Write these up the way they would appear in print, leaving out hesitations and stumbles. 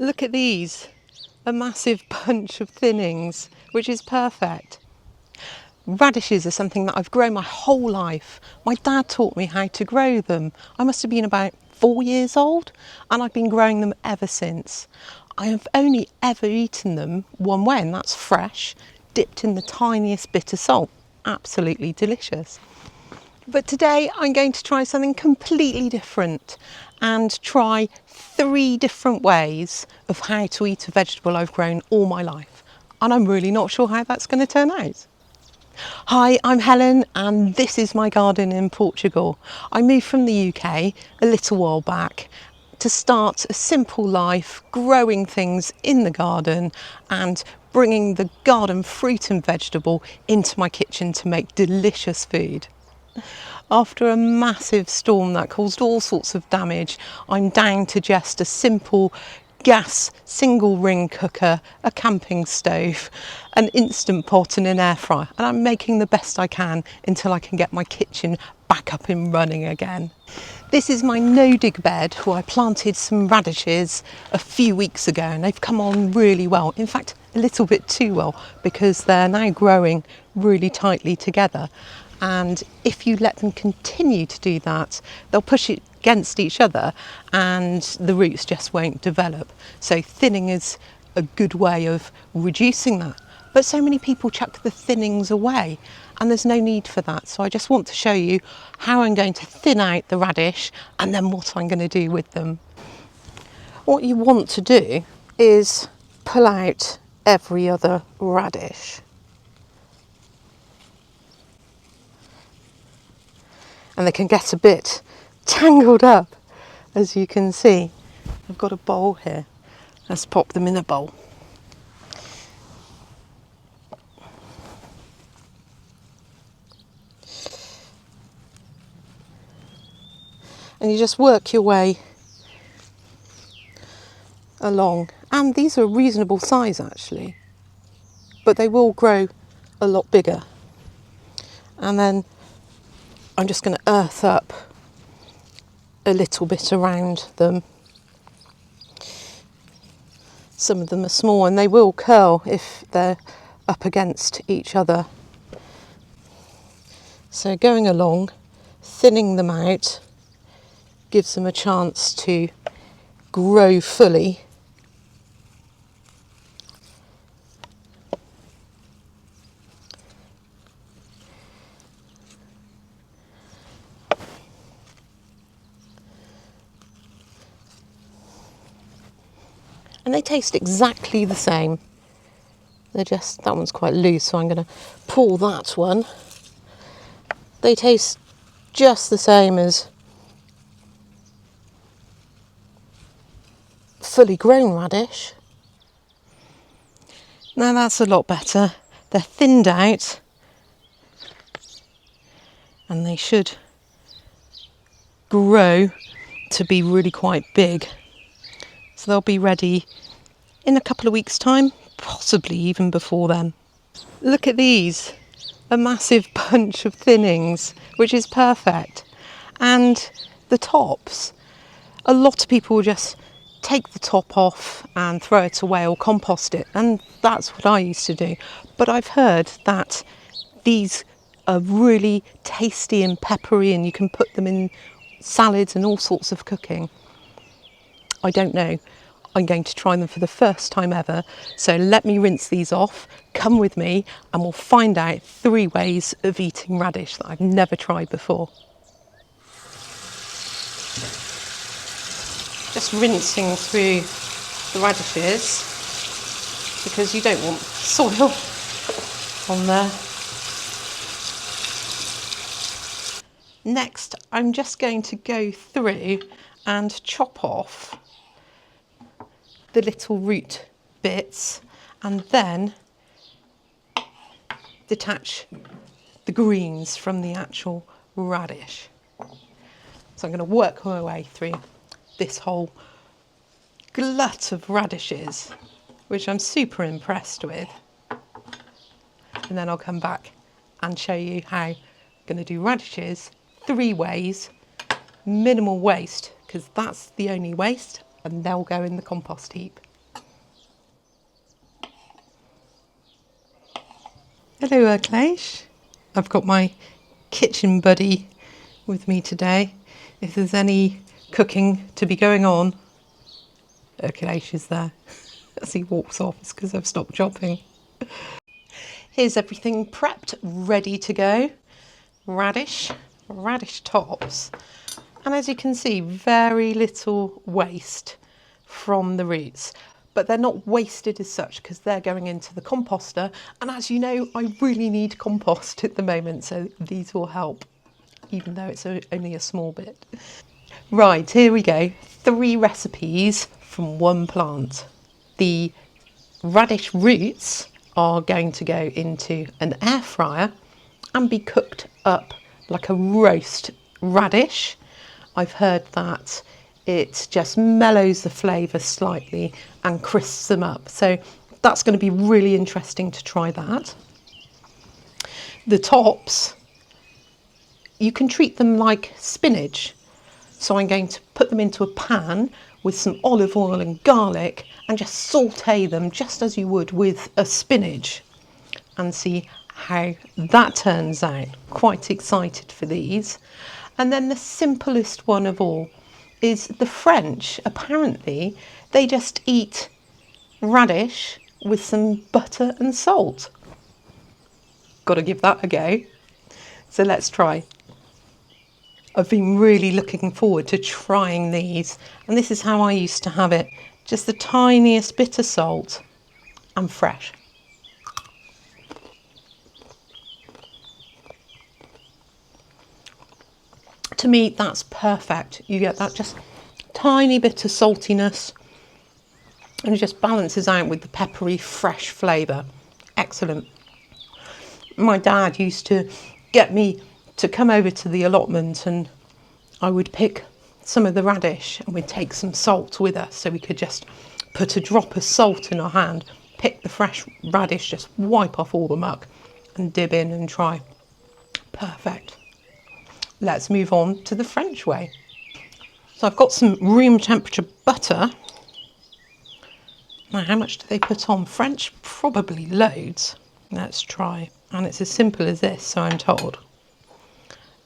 Look at these, a massive bunch of thinnings, which is perfect. Radishes are something that I've grown my whole life. My dad taught me how to grow them. I must have been about 4 years old and I've been growing them ever since. I have only ever eaten them one way, and that's fresh, dipped in the tiniest bit of salt. Absolutely delicious. But today I'm going to try something completely different and try 3 different ways of how to eat a vegetable I've grown all my life. And I'm really not sure how that's going to turn out. Hi, I'm Helen and this is my garden in Portugal. I moved from the UK a little while back to start a simple life, growing things in the garden and bringing the garden fruit and vegetable into my kitchen to make delicious food. After a massive storm that caused all sorts of damage, I'm down to just a simple gas single ring cooker, a camping stove, an instant pot and an air fryer, and I'm making the best I can until I can get my kitchen back up and running again. This is my no-dig bed where I planted some radishes a few weeks ago and they've come on really well. In fact, a little bit too well because they're now growing really tightly together. And if you let them continue to do that, they'll push it against each other and the roots just won't develop. So thinning is a good way of reducing that. But so many people chuck the thinnings away and there's no need for that. So I just want to show you how I'm going to thin out the radish and then what I'm going to do with them. What you want to do is pull out every other radish. And they can get a bit tangled up, as you can see. I've got a bowl here. Let's pop them in a bowl. And you just work your way along. And these are a reasonable size actually, but they will grow a lot bigger. And then I'm just going to earth up a little bit around them. Some of them are small and they will curl if they're up against each other. So going along, thinning them out, gives them a chance to grow fully. And they taste exactly the same. They're just, that one's quite loose, so I'm going to pull that one. They taste just the same as fully grown radish. Now that's a lot better. They're thinned out and they should grow to be really quite big. So they'll be ready in a couple of weeks' time, possibly even before then. Look at these, a massive bunch of thinnings, which is perfect. And the tops, a lot of people just take the top off and throw it away or compost it, and that's what I used to do. But I've heard that these are really tasty and peppery and you can put them in salads and all sorts of cooking. I don't know. I'm going to try them for the first time ever. So let me rinse these off. Come with me and we'll find out 3 ways of eating radish that I've never tried before. Just rinsing through the radishes because you don't want soil on there. Next, I'm just going to go through and chop off the little root bits and then detach the greens from the actual radish. So I'm going to work my way through this whole glut of radishes, which I'm super impressed with. And then I'll come back and show you how I'm going to do radishes 3 ways, minimal waste, because that's the only waste, and they'll go in the compost heap. Hello, Clash. I've got my kitchen buddy with me today. If there's any cooking to be going on, Clash is there. As he walks off, it's because I've stopped chopping. Here's everything prepped, ready to go. Radish tops. And as you can see, very little waste from the roots. But they're not wasted as such because they're going into the composter. And as you know, I really need compost at the moment, so these will help, even though it's only a small bit. Right, here we go. 3 recipes from one plant. The radish roots are going to go into an air fryer and be cooked up like a roast radish. I've heard that it just mellows the flavour slightly and crisps them up. So that's going to be really interesting to try that. The tops, you can treat them like spinach. So I'm going to put them into a pan with some olive oil and garlic and just saute them just as you would with a spinach and see how that turns out. Quite excited for these. And then the simplest one of all is the French. Apparently they just eat radish with some butter and salt. Got to give that a go. So let's try. I've been really looking forward to trying these, and this is how I used to have it. Just the tiniest bit of salt and fresh. To me, that's perfect. You get that just tiny bit of saltiness and it just balances out with the peppery, fresh flavour. Excellent. My dad used to get me to come over to the allotment and I would pick some of the radish and we'd take some salt with us so we could just put a drop of salt in our hand, pick the fresh radish, just wipe off all the muck and dip in and try. Perfect. Let's move on to the French way. So I've got some room temperature butter. Now, how much do they put on? French, probably loads. Let's try. And it's as simple as this, so I'm told.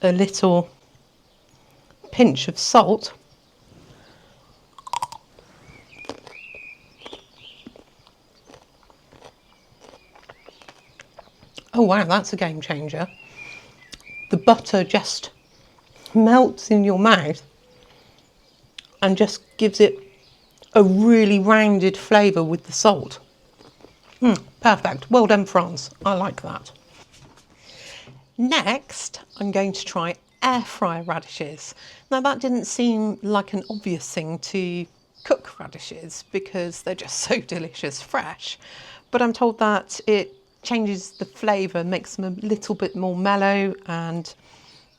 A little pinch of salt. Oh wow, that's a game changer. The butter just melts in your mouth and just gives it a really rounded flavour with the salt. Perfect. Well done, France. I like that. Next, I'm going to try air fryer radishes. Now that didn't seem like an obvious thing to cook radishes because they're just so delicious fresh, but I'm told that it changes the flavour, makes them a little bit more mellow and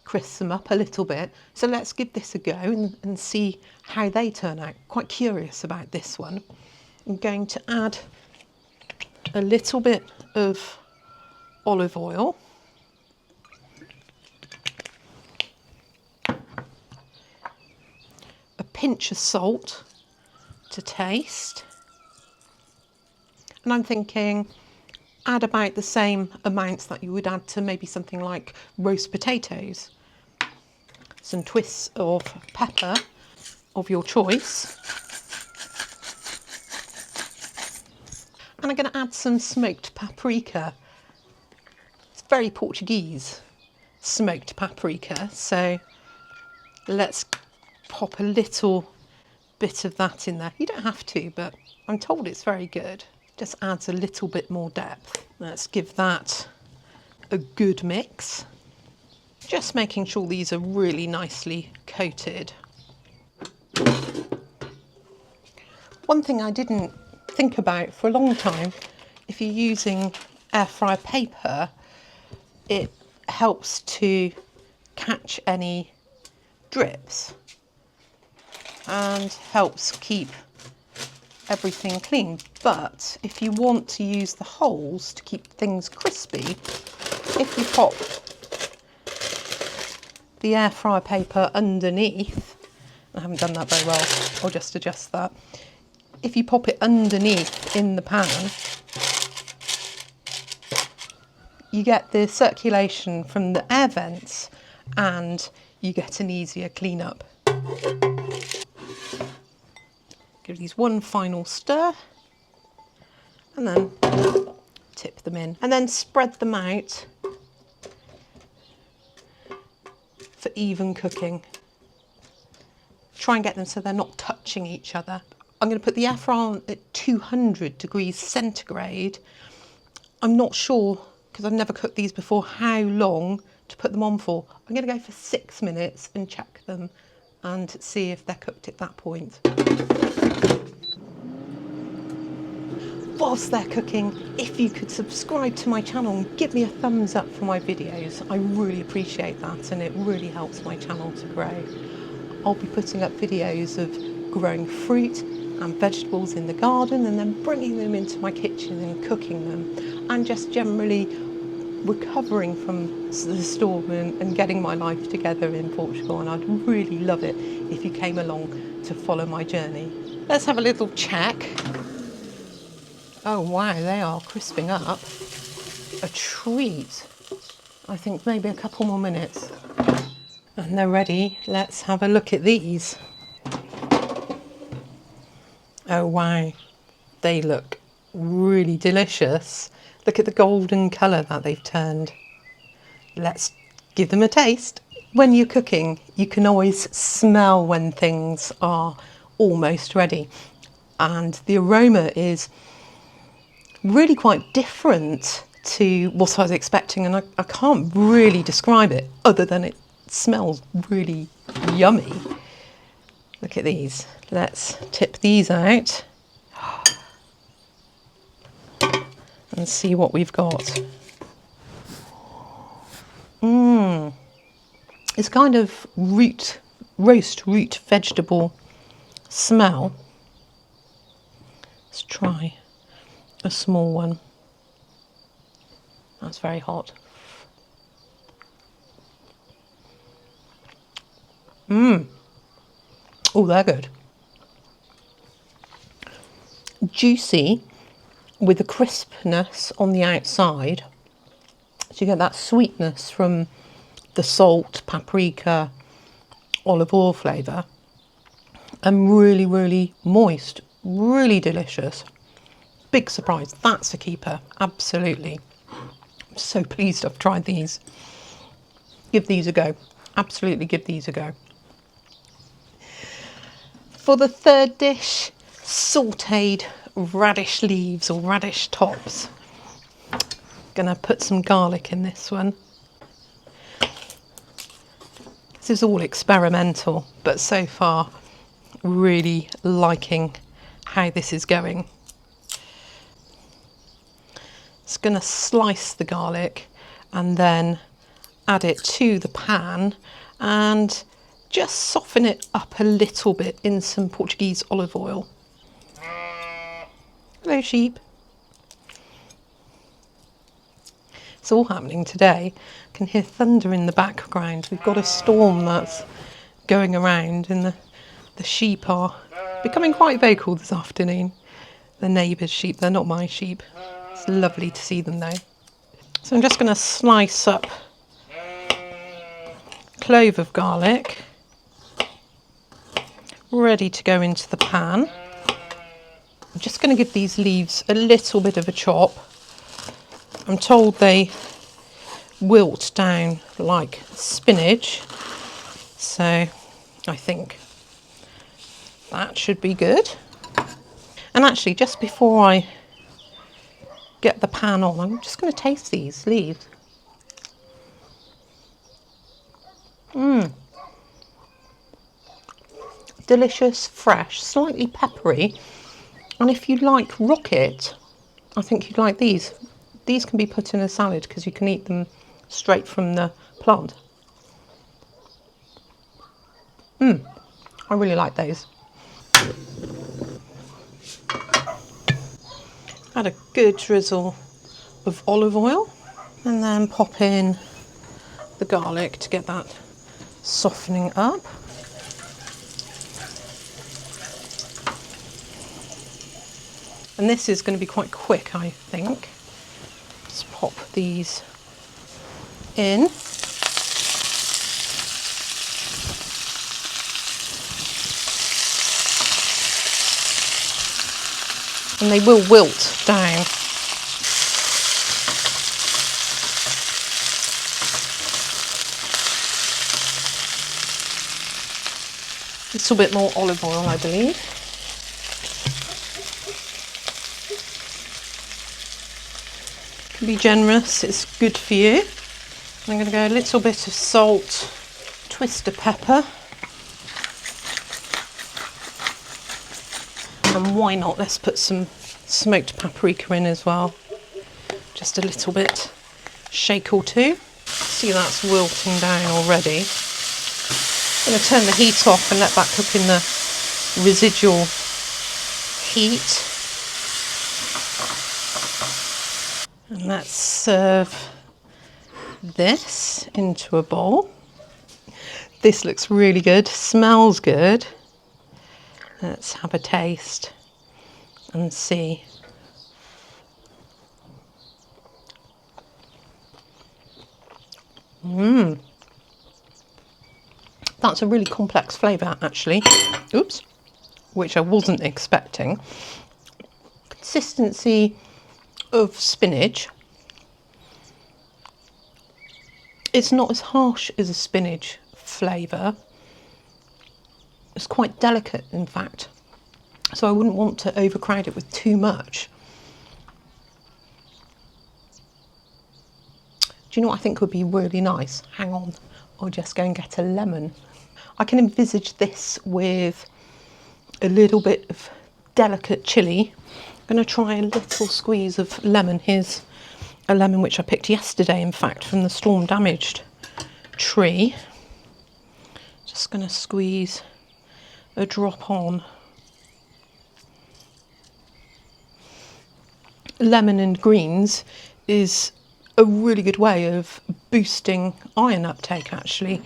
crisps them up a little bit. So let's give this a go and see how they turn out. Quite curious about this one. I'm going to add a little bit of olive oil. A pinch of salt to taste. And I'm thinking add about the same amounts that you would add to maybe something like roast potatoes. Some twists of pepper of your choice. And I'm going to add some smoked paprika. It's very Portuguese, smoked paprika. So let's pop a little bit of that in there. You don't have to, but I'm told it's very good. Just adds a little bit more depth. Let's give that a good mix. Just making sure these are really nicely coated. One thing I didn't think about for a long time, if you're using air fryer paper, it helps to catch any drips and helps keep everything clean. But if you want to use the holes to keep things crispy, if you pop the air fryer paper underneath, I haven't done that very well, I'll just adjust that. If you pop it underneath in the pan, you get the circulation from the air vents and you get an easier cleanup. Give these one final stir and then tip them in. And then spread them out for even cooking. Try and get them so they're not touching each other. I'm going to put the air fryer on at 200 degrees centigrade. I'm not sure, because I've never cooked these before, how long to put them on for. I'm going to go for 6 minutes and check them and see if they're cooked at that point. Whilst they're cooking, if you could subscribe to my channel and give me a thumbs up for my videos, I really appreciate that, and it really helps my channel to grow. I'll be putting up videos of growing fruit and vegetables in the garden and then bringing them into my kitchen and cooking them, and just generally recovering from the storm and getting my life together in Portugal. And I'd really love it if you came along to follow my journey. Let's have a little check. Oh wow, they are crisping up. A treat. I think maybe a couple more minutes. And they're ready. Let's have a look at these. Oh wow, they look really delicious. Look at the golden colour that they've turned. Let's give them a taste. When you're cooking, you can always smell when things are almost ready. And the aroma is really quite different to what I was expecting, and I can't really describe it other than it smells really yummy. Look at these. Let's tip these out and see what we've got. It's kind of roast root vegetable smell. Let's try a small one. That's very hot. Oh, they're good. Juicy with the crispness on the outside. So you get that sweetness from the salt, paprika, olive oil flavour. And really, really moist. Really delicious. Big surprise. That's a keeper. Absolutely. I'm so pleased I've tried these. Give these a go. Absolutely give these a go. For the third dish, sautéed radish leaves or radish tops. Gonna put some garlic in this one. This is all experimental, but so far really liking how this is going. Just gonna slice the garlic and then add it to the pan and just soften it up a little bit in some Portuguese olive oil. Hello, sheep. It's all happening today. I can hear thunder in the background. We've got a storm that's going around and the sheep are becoming quite vocal this afternoon. The neighbours' sheep, they're not my sheep. It's lovely to see them though. So I'm just going to slice up a clove of garlic, ready to go into the pan. I'm just going to give these leaves a little bit of a chop. I'm told they wilt down like spinach, so I think that should be good. And actually, just before I get the pan on, I'm just going to taste these leaves. Delicious, fresh, slightly peppery. And if you like rocket, I think you'd like these. These can be put in a salad because you can eat them straight from the plant. I really like those. Add a good drizzle of olive oil and then pop in the garlic to get that softening up. And this is going to be quite quick, I think. Let's pop these in. And they will wilt down. A little bit more olive oil, I believe. Can be generous, it's good for you. I'm going to go a little bit of salt, twist of pepper. And why not, let's put some smoked paprika in as well. Just a little bit, shake or two. See, that's wilting down already. I'm going to turn the heat off and let that cook in the residual heat. And let's serve this into a bowl. This looks really good, smells good. Let's have a taste and see. That's a really complex flavour actually. Oops, which I wasn't expecting. Consistency of spinach. It's not as harsh as a spinach flavour. It's quite delicate, in fact. So I wouldn't want to overcrowd it with too much. Do you know what I think would be really nice? Hang on, I'll just go and get a lemon. I can envisage this with a little bit of delicate chilli. I'm going to try a little squeeze of lemon. Here's a lemon which I picked yesterday, in fact, from the storm damaged tree. Just going to squeeze a drop on. Lemon and greens is a really good way of boosting iron uptake actually,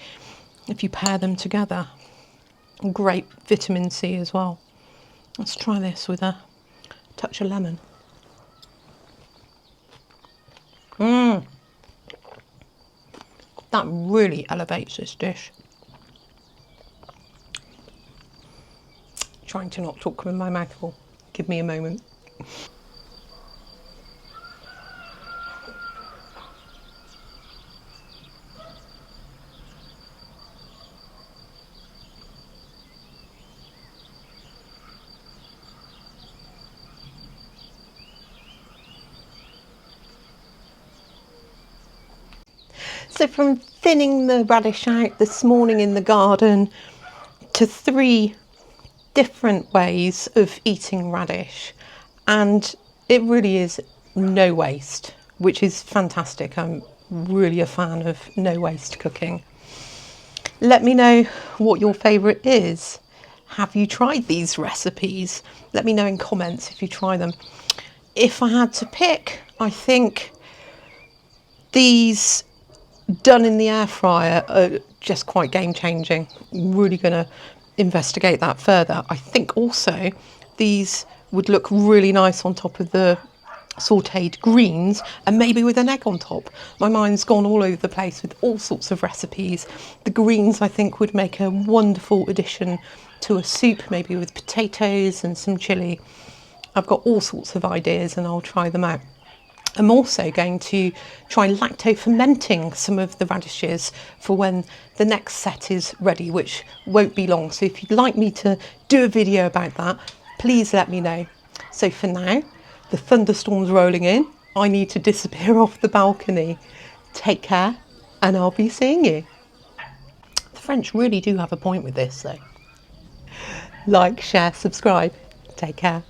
if you pair them together. Great vitamin C as well. Let's try this with a touch of lemon. That really elevates this dish. Trying to not talk with my mouth full. Give me a moment. So from thinning the radish out this morning in the garden to 3 different ways of eating radish, and it really is no waste, which is fantastic. I'm really a fan of no waste cooking. Let me know what your favourite is. Have you tried these recipes? Let me know in comments if you try them. If I had to pick, I think these done in the air fryer are just quite game changing. Really going to investigate that further. I think also these would look really nice on top of the sautéed greens, and maybe with an egg on top. My mind's gone all over the place with all sorts of recipes. The greens I think would make a wonderful addition to a soup, maybe with potatoes and some chilli. I've got all sorts of ideas and I'll try them out. I'm also going to try lacto-fermenting some of the radishes for when the next set is ready, which won't be long. So if you'd like me to do a video about that, please let me know. So for now, the thunderstorm's rolling in. I need to disappear off the balcony. Take care, and I'll be seeing you. The French really do have a point with this, though. Like, share, subscribe. Take care.